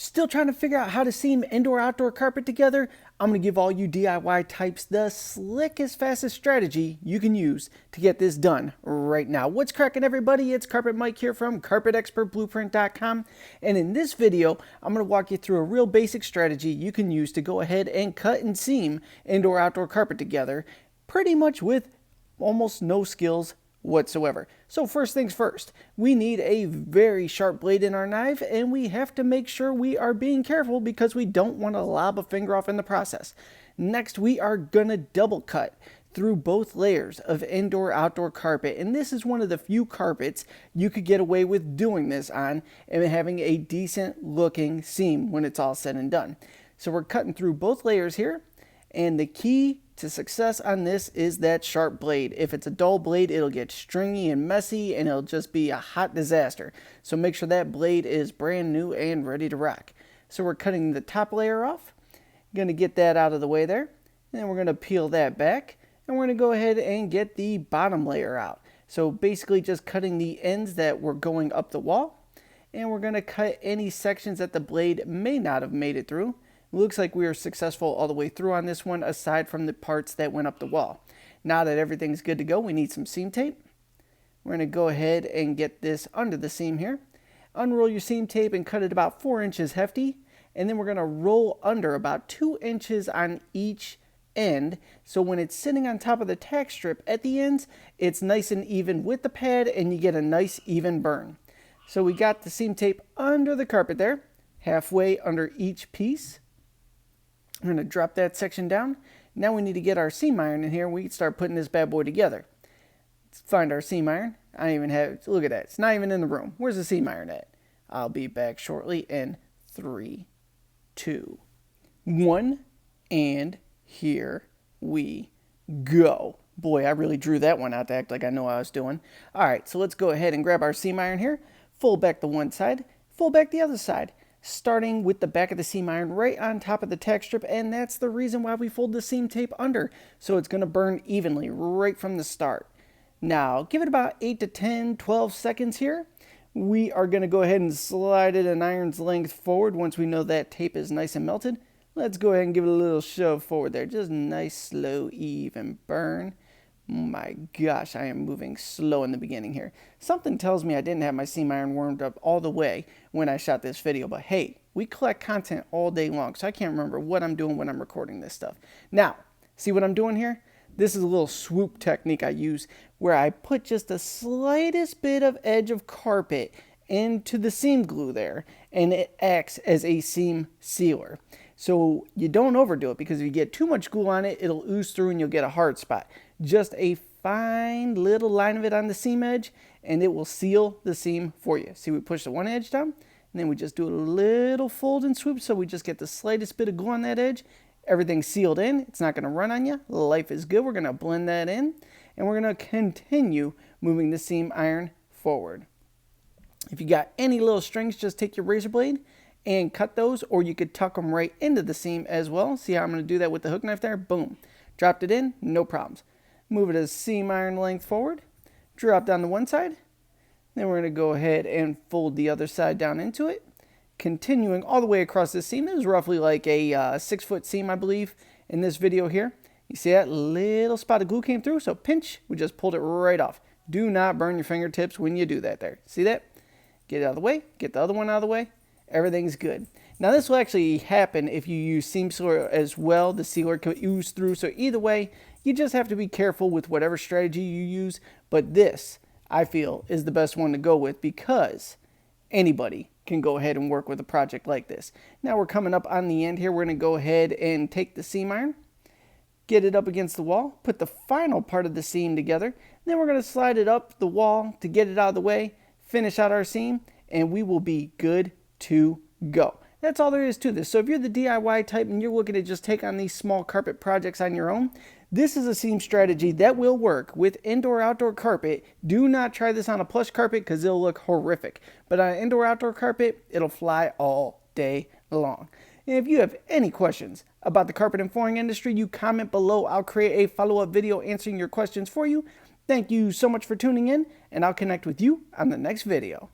Still trying to figure out how to seam indoor-outdoor carpet together? I'm going to give all you DIY types the slickest, fastest strategy you can use to get this done right now. What's cracking, everybody? It's Carpet Mike here from CarpetExpertBlueprint.com, and in this video, I'm going to walk you through a real basic strategy you can use to go ahead and cut and seam indoor-outdoor carpet together, pretty much with almost no skills whatsoever. So first things first, we need a very sharp blade in our knife, and we have to make sure we are being careful because we don't want to lob a finger off in the process. Next, we are gonna double cut through both layers of indoor-outdoor carpet, and this is one of the few carpets you could get away with doing this on and having a decent looking seam when it's all said and done. So we're cutting through both layers here, and the key to success on this is that sharp blade. If it's a dull blade, it'll get stringy and messy and it'll just be a hot disaster. So make sure that blade is brand new and ready to rock. So we're cutting the top layer off. Gonna get that out of the way there. And then we're gonna peel that back. And we're gonna go ahead and get the bottom layer out. So basically just cutting the ends that were going up the wall. And we're gonna cut any sections that the blade may not have made it through. Looks like we are successful all the way through on this one, aside from the parts that went up the wall. Now that everything's good to go, we need some seam tape. We're going to go ahead and get this under the seam here. Unroll your seam tape and cut it about 4 inches hefty. And then we're going to roll under about 2 inches on each end. So when it's sitting on top of the tack strip at the ends, it's nice and even with the pad and you get a nice even burn. So we got the seam tape under the carpet there, halfway under each piece. I'm going to drop that section down. Now we need to get our seam iron in here. We can start putting this bad boy together. Let's find our seam iron. I don't even have, look at that. It's not even in the room. Where's the seam iron at? I'll be back shortly in 3, 2, 1, and here we go. Boy, I really drew that one out to act like I know what I was doing. All right, so let's go ahead and grab our seam iron here. Fold back the one side, fold back the other side, starting with the back of the seam iron right on top of the tack strip, and that's the reason why we fold the seam tape under, so it's going to burn evenly right from the start. Now give it about 8 to 10, 12 seconds here. We are going to go ahead and slide it an iron's length forward once we know that tape is nice and melted. Let's go ahead and give it a little shove forward there. Just nice, slow, even burn. My gosh, I am moving slow in the beginning here. Something tells me I didn't have my seam iron warmed up all the way when I shot this video, but hey, we collect content all day long, so I can't remember what I'm doing when I'm recording this stuff. Now, see what I'm doing here? This is a little swoop technique I use where I put just the slightest bit of edge of carpet into the seam glue there, and it acts as a seam sealer. So you don't overdo it, because if you get too much glue on it, it'll ooze through and you'll get a hard spot. Just a fine little line of it on the seam edge, and it will seal the seam for you. See, we push the one edge down, and then we just do a little fold and swoop, so we just get the slightest bit of glue on that edge. Everything's sealed in. It's not going to run on you. Life is good. We're going to blend that in, and we're going to continue moving the seam iron forward. If you got any little strings, just take your razor blade and cut those, or you could tuck them right into the seam as well. See how I'm going to do that with the hook knife there? Boom. Dropped it in, no problems. Move it a seam iron length forward, drop down the one side, then we're going to go ahead and fold the other side down into it, continuing all the way across this seam. This is roughly like a 6-foot seam, I believe, in this video here. You see that little spot of glue came through, so pinch, we just pulled it right off. Do not burn your fingertips when you do that there. See that? Get it out of the way, get the other one out of the way, everything's good. Now this will actually happen if you use seam sealer as well. The sealer could ooze through, so either way, you just have to be careful with whatever strategy you use, but this, I feel, is the best one to go with because anybody can go ahead and work with a project like this. Now we're coming up on the end here. We're going to go ahead and take the seam iron, get it up against the wall, put the final part of the seam together, then we're going to slide it up the wall to get it out of the way, finish out our seam, and we will be good to go. That's all there is to this. So if you're the DIY type and you're looking to just take on these small carpet projects on your own, this is a seam strategy that will work with indoor-outdoor carpet. Do not try this on a plush carpet because it'll look horrific. But on an indoor-outdoor carpet, it'll fly all day long. And if you have any questions about the carpet and flooring industry, you comment below. I'll create a follow-up video answering your questions for you. Thank you so much for tuning in, and I'll connect with you on the next video.